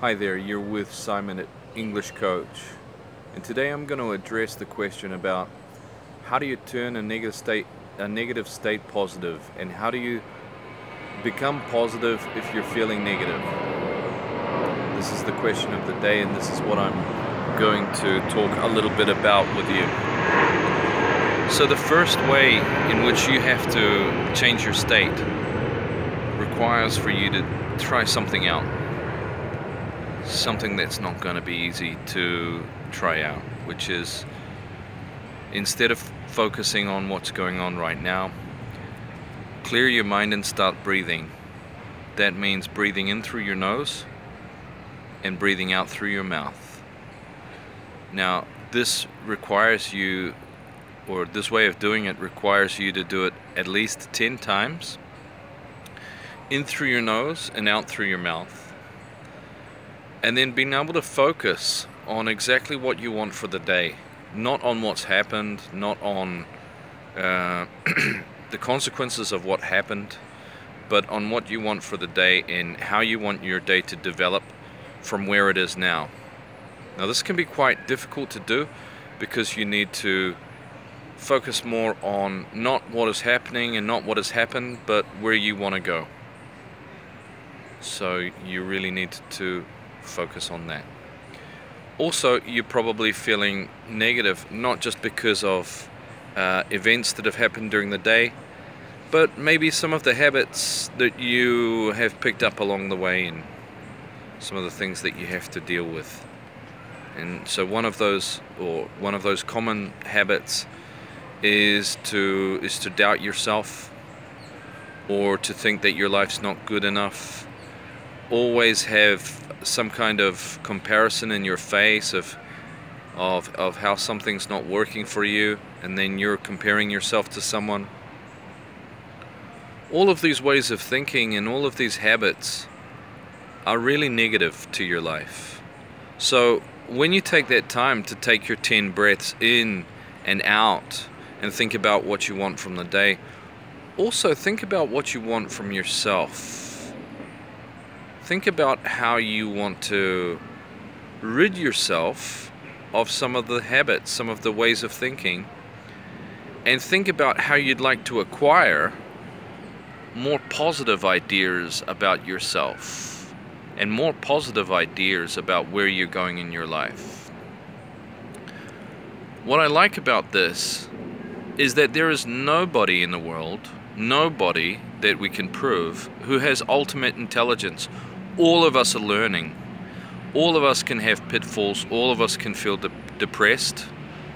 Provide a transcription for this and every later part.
Hi there, you're with Simon at English Coach, and today I'm going to address the question about how do you turn a negative state positive, and how do you become positive if you're feeling negative. This is the question of the day, and this is what I'm going to talk a little bit about with you. So the first way in which you have to change your state requires for you to try something out. Something that's not going to be easy to try out, which is, instead of focusing on what's going on right now, clear your mind and start breathing. That means breathing in through your nose and breathing out through your mouth. Now, this requires you, or this way of doing it requires you to do it at least 10 times, in through your nose and out through your mouth. And then being able to focus on exactly what you want for the day, not on what's happened, not on the consequences of what happened, but on what you want for the day and how you want your day to develop from where it is now. Now, this can be quite difficult to do because you need to focus more on not what is happening and not what has happened, but where you want to go. So you really need to focus on that. Also, you're probably feeling negative, not just because of events that have happened during the day, but maybe some of the habits that you have picked up along the way and some of the things that you have to deal with. And so one of those common habits is to doubt yourself, or to think that your life's not good enough. Always have some kind of comparison in your face of how something's not working for you, and then you're comparing yourself to someone. All of these ways of thinking and all of these habits are really negative to your life. So when you take that time to take your 10 breaths in and out and think about what you want from the day, also think about what you want from yourself. Think about how you want to rid yourself of some of the habits, some of the ways of thinking, and think about how you'd like to acquire more positive ideas about yourself and more positive ideas about where you're going in your life. What I like about this is that there is nobody in the world, nobody that we can prove, who has ultimate intelligence. All of us are learning. All of us can have pitfalls. All of us can feel depressed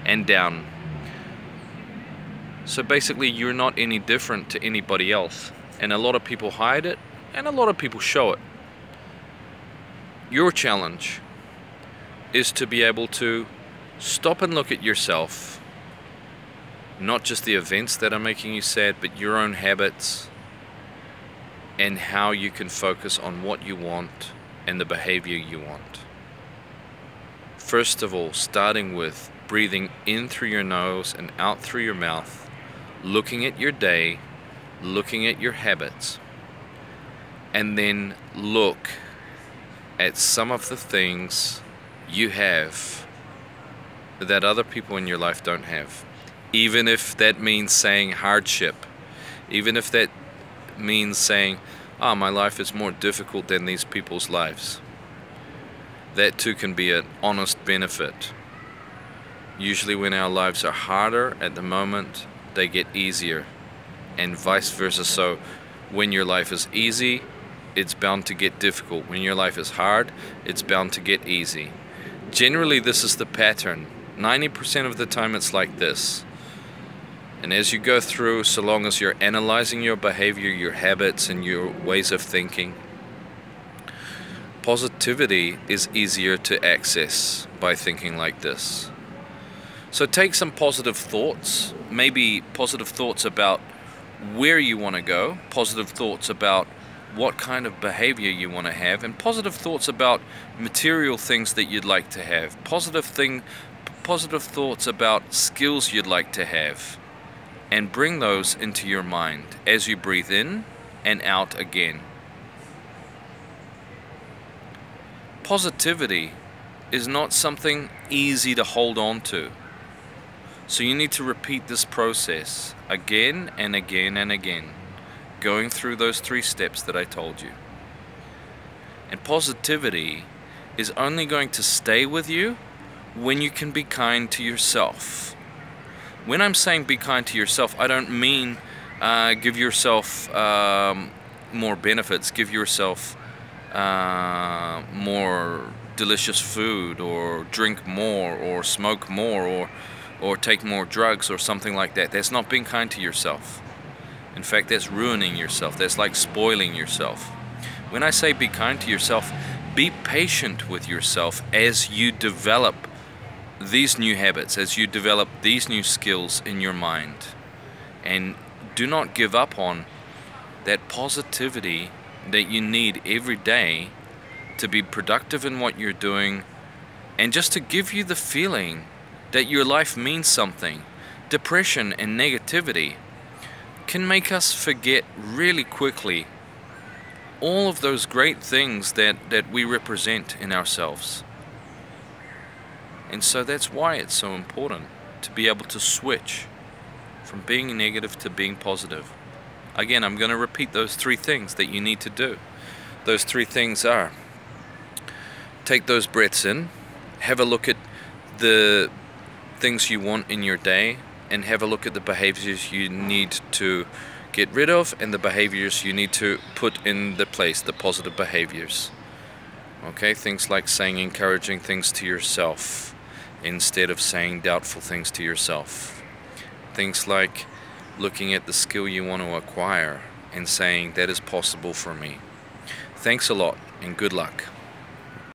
and down. So basically, you're not any different to anybody else. And a lot of people hide it, and a lot of people show it. Your challenge is to be able to stop and look at yourself, not just the events that are making you sad, but your own habits, and how you can focus on what you want and the behavior you want. First of all, starting with breathing in through your nose and out through your mouth, looking at your day, looking at your habits, and then look at some of the things you have that other people in your life don't have. Even if that means saying hardship, even if that means saying, my life is more difficult than these people's lives. That too can be an honest benefit. Usually when our lives are harder at the moment, they get easier, and vice versa. So when your life is easy, it's bound to get difficult. When your life is hard, it's bound to get easy. Generally, this is the pattern. 90% of the time it's like this. And as you go through, so long as you're analyzing your behavior, your habits, and your ways of thinking, positivity is easier to access by thinking like this. So take some positive thoughts, maybe positive thoughts about where you want to go, positive thoughts about what kind of behavior you want to have, and positive thoughts about material things that you'd like to have, positive thoughts about skills you'd like to have. And bring those into your mind as you breathe in and out again. positivity is not something easy to hold on to. So you need to repeat this process again and again and again, going through those 3 steps that I told you. And positivity is only going to stay with you when you can be kind to yourself. When I'm saying be kind to yourself, I don't mean give yourself more benefits, give yourself more delicious food, or drink more, or smoke more, or take more drugs or something like that. That's not being kind to yourself. In fact, that's ruining yourself. That's like spoiling yourself. When I say be kind to yourself, be patient with yourself as you develop these new habits, as you develop these new skills in your mind. And do not give up on that positivity that you need every day to be productive in what you're doing, and just to give you the feeling that your life means something. Depression and negativity can make us forget really quickly all of those great things that we represent in ourselves. And so that's why it's so important to be able to switch from being negative to being positive. Again, I'm going to repeat those 3 things that you need to do. Those 3 things are: take those breaths in, have a look at the things you want in your day, and have a look at the behaviors you need to get rid of and the behaviors you need to put in the place, the positive behaviors. Okay, things like saying encouraging things to yourself instead of saying doubtful things to yourself. Things like looking at the skill you want to acquire and saying that is possible for me. Thanks a lot and good luck.